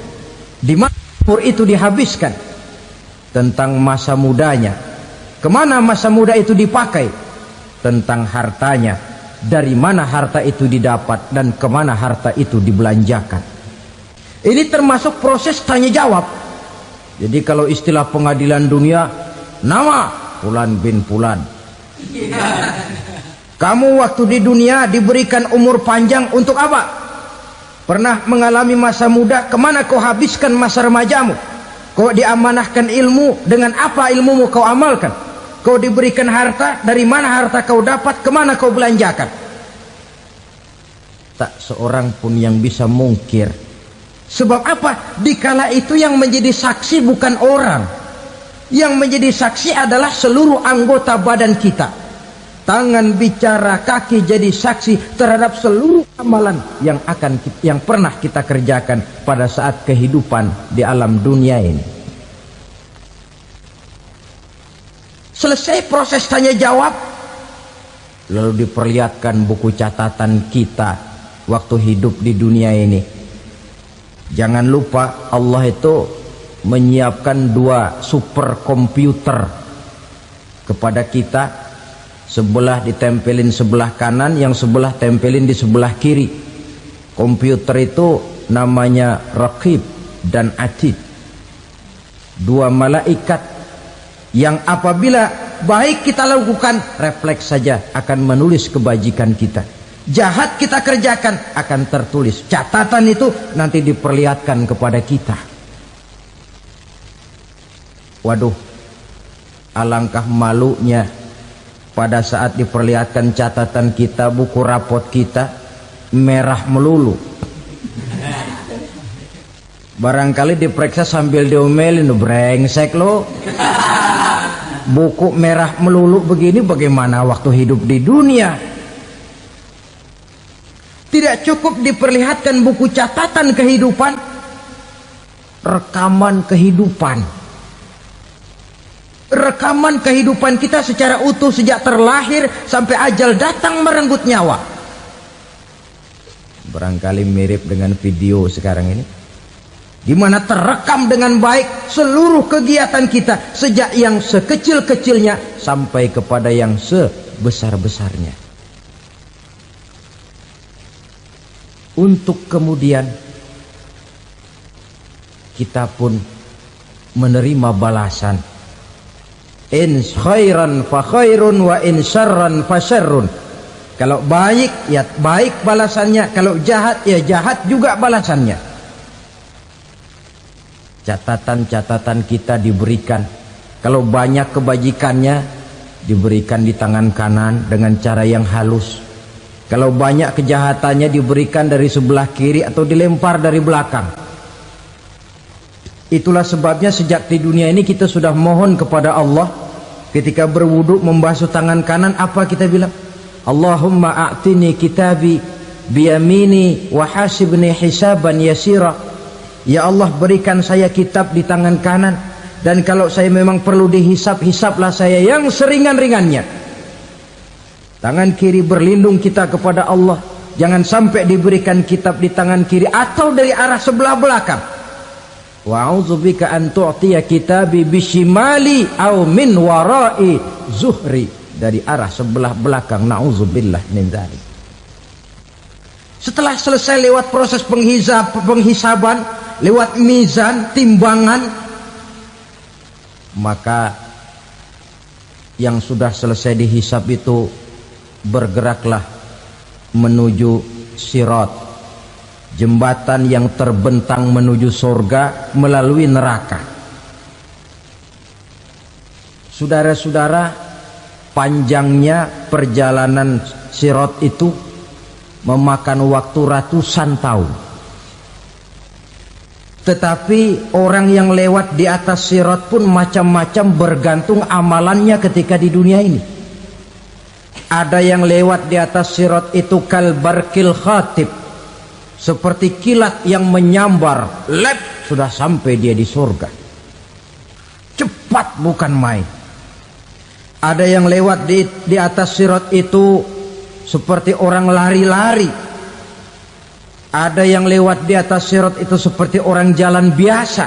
di mana umur itu dihabiskan. Tentang masa mudanya, Kemana masa muda itu dipakai? Tentang hartanya, dari mana harta itu didapat dan kemana harta itu dibelanjakan. Ini termasuk proses tanya jawab. Jadi kalau istilah pengadilan dunia, nama Fulan bin Fulan. Kamu waktu di dunia diberikan umur panjang untuk apa? Pernah mengalami masa muda, kemana kau habiskan masa remajamu? Kau diamanahkan ilmu, dengan apa ilmumu kau amalkan? Kau diberikan harta, dari mana harta kau dapat, kemana kau belanjakan? Tak seorang pun yang bisa mungkir. Sebab apa? Dikala itu yang menjadi saksi bukan orang. Yang menjadi saksi adalah seluruh anggota badan kita. Tangan bicara, kaki jadi saksi terhadap seluruh amalan yang pernah kita kerjakan pada saat kehidupan di alam dunia ini. Selesai proses tanya jawab, lalu diperlihatkan buku catatan kita waktu hidup di dunia ini. Jangan lupa Allah itu menyiapkan 2 superkomputer kepada kita. Sebelah ditempelin sebelah kanan, yang sebelah tempelin di sebelah kiri. Komputer itu namanya Raqib dan Atid. 2 malaikat yang apabila baik kita lakukan, refleks saja akan menulis kebajikan kita. Jahat kita kerjakan, akan tertulis. Catatan itu nanti diperlihatkan kepada kita. Waduh, alangkah malunya pada saat diperlihatkan catatan kita, buku rapot kita merah melulu. Barangkali diperiksa sambil diomelin, brengsek lo. Buku merah melulu begini, bagaimana waktu hidup di dunia? Tidak cukup diperlihatkan buku catatan kehidupan, rekaman kehidupan. Rekaman kehidupan kita secara utuh sejak terlahir sampai ajal datang merenggut nyawa. Barangkali mirip dengan video sekarang ini, di mana terekam dengan baik seluruh kegiatan kita sejak yang sekecil-kecilnya sampai kepada yang sebesar-besarnya. Untuk kemudian kita pun menerima balasan. In khairan fa khairun wa in syarran fa syarrun. Kalau baik ya baik balasannya, kalau jahat ya jahat juga balasannya. Catatan-catatan kita diberikan. Kalau banyak kebajikannya diberikan di tangan kanan dengan cara yang halus. Kalau banyak kejahatannya diberikan dari sebelah kiri atau dilempar dari belakang. Itulah sebabnya sejak di dunia ini kita sudah mohon kepada Allah. Ketika berwudu membasuh tangan kanan, apa kita bilang? Allahumma a'tini kitabi biyamini wa hasibni hisaban yasira. Ya Allah, berikan saya kitab di tangan kanan, dan kalau saya memang perlu dihisap, hisaplah saya yang seringan-ringannya. Tangan kiri berlindung kita kepada Allah, jangan sampai diberikan kitab di tangan kiri atau dari arah sebelah belakang. Wa a'udzubika an tu'tiya kitabi bishimali aw min wara'i zuhri, dari arah sebelah belakang. Na'udzubillah min dzalik. Setelah selesai lewat proses penghisaban, lewat mizan, timbangan, maka yang sudah selesai dihisab itu bergeraklah menuju sirat, jembatan yang terbentang menuju surga melalui neraka. Saudara-saudara, panjangnya perjalanan sirat itu memakan waktu ratusan tahun. Tetapi orang yang lewat di atas sirat pun macam-macam, bergantung amalannya ketika di dunia ini. Ada yang lewat di atas sirat itu kal barkil khatib, seperti kilat yang menyambar, lep, sudah sampai dia di surga. Cepat bukan main. Ada yang lewat di atas sirat itu seperti orang lari-lari. Ada yang lewat di atas sirat itu seperti orang jalan biasa.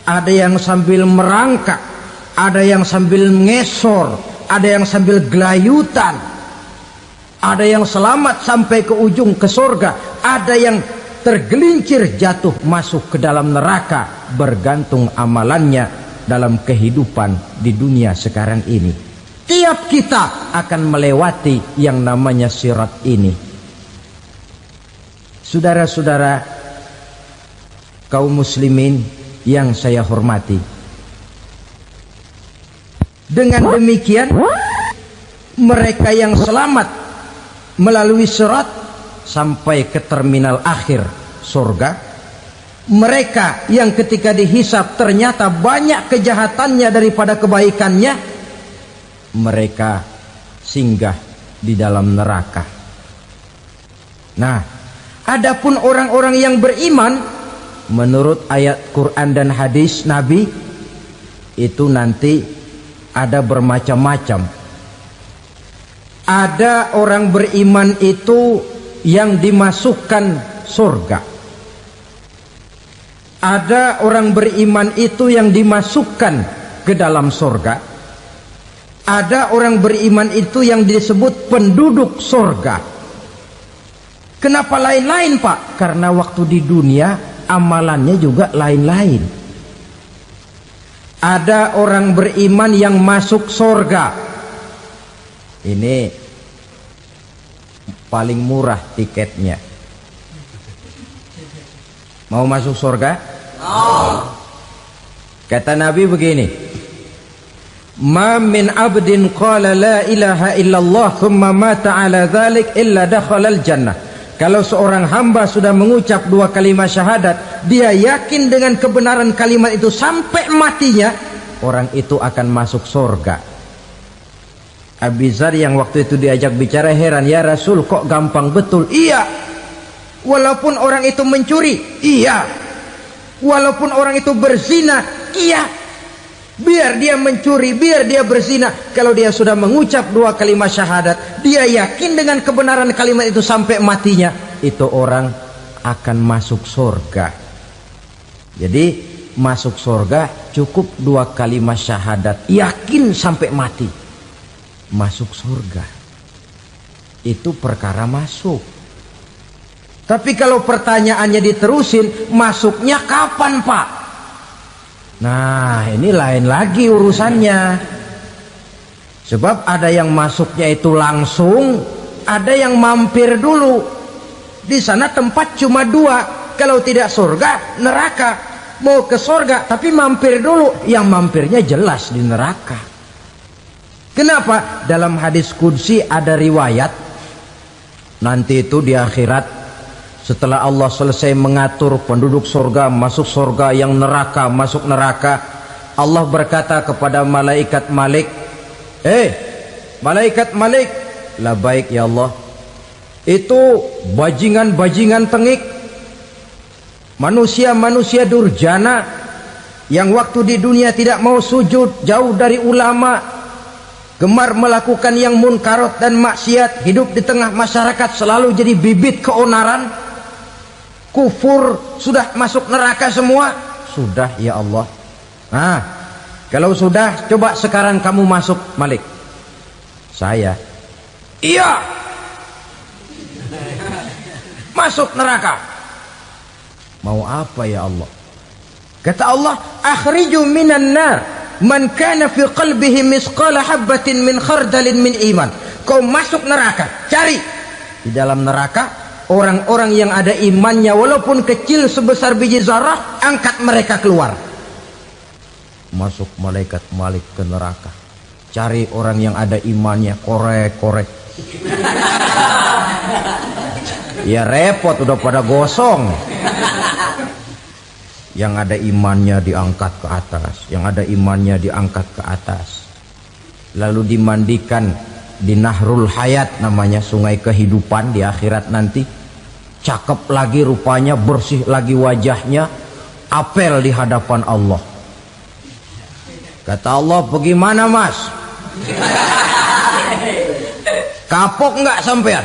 Ada yang sambil merangkak. ada yang sambil ngesor, ada yang sambil gelayutan, ada yang selamat sampai ke ujung ke surga, ada yang tergelincir jatuh masuk ke dalam neraka, bergantung amalannya dalam kehidupan di dunia sekarang ini. Tiap kita akan melewati yang namanya sirat ini. Saudara-saudara kaum muslimin yang saya hormati, dengan demikian mereka yang selamat melalui sirat sampai ke terminal akhir surga, mereka yang ketika dihisab ternyata banyak kejahatannya daripada kebaikannya, mereka singgah di dalam neraka. Nah, adapun orang-orang yang beriman menurut ayat Quran dan hadis Nabi itu nanti ada bermacam-macam. Ada orang beriman itu yang dimasukkan surga. Ada orang beriman itu yang dimasukkan ke dalam surga. Ada orang beriman itu yang disebut penduduk surga. Kenapa lain-lain, Pak? Karena waktu di dunia amalannya juga lain-lain. Ada orang beriman yang masuk surga. Ini paling murah tiketnya. Mau masuk surga? Kata Nabi begini, ma min abdin qala la ilaha illallah thumma mata ala dhalik illa dakhalal jannah. Kalau seorang hamba sudah mengucap dua kalimat syahadat, dia yakin dengan kebenaran kalimat itu sampai matinya, orang itu akan masuk surga. Abi Dzar yang waktu itu diajak bicara heran, ya Rasul kok gampang betul? Iya, walaupun orang itu mencuri, iya, walaupun orang itu berzina, iya, biar dia mencuri, biar dia berzina, kalau dia sudah mengucap dua kalimat syahadat, dia yakin dengan kebenaran kalimat itu sampai matinya, itu orang akan masuk surga. Jadi masuk surga cukup dua kalimat syahadat, yakin sampai mati, masuk surga. Itu perkara masuk. Tapi kalau pertanyaannya diterusin, masuknya kapan, Pak? Nah, ini lain lagi urusannya. Sebab ada yang masuknya itu langsung, ada yang mampir dulu. Di sana tempat cuma dua, kalau tidak surga, neraka. Mau ke surga tapi mampir dulu, yang mampirnya jelas di neraka. Kenapa? Dalam hadis qudsi ada riwayat, nanti itu di akhirat, setelah Allah selesai mengatur penduduk surga masuk surga, yang neraka masuk neraka, Allah berkata kepada malaikat Malik, malaikat Malik, labaik ya Allah, itu bajingan-bajingan tengik, manusia-manusia durjana yang waktu di dunia tidak mau sujud, jauh dari ulama, gemar melakukan yang munkarat dan maksiat, hidup di tengah masyarakat selalu jadi bibit keonaran, kufur, sudah masuk neraka semua. Sudah ya Allah. Nah, kalau sudah, coba sekarang kamu masuk, Malik. Saya, iya, masuk neraka. Mau apa ya Allah? Kata Allah, akhriju minan nar man kana fi qalbihi misqala habatin min khardalin min iman. Kau masuk neraka, cari di dalam neraka orang-orang yang ada imannya walaupun kecil sebesar biji zarah, angkat mereka keluar. Masuk malaikat Malik ke neraka, cari orang yang ada imannya, korek-korek. Ya repot, udah pada gosong. Yang ada imannya diangkat ke atas, yang ada imannya diangkat ke atas, lalu dimandikan di Nahrul Hayat, namanya sungai kehidupan di akhirat nanti. Cakep lagi rupanya, bersih lagi wajahnya, apel di hadapan Allah. Kata Allah, bagaimana mas? Kapok nggak sampean?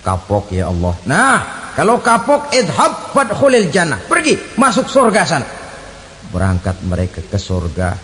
Kapok ya Allah. Nah, kalau kapok, idhab fadkhulil jannah, pergi masuk surga sana. Berangkat mereka ke surga.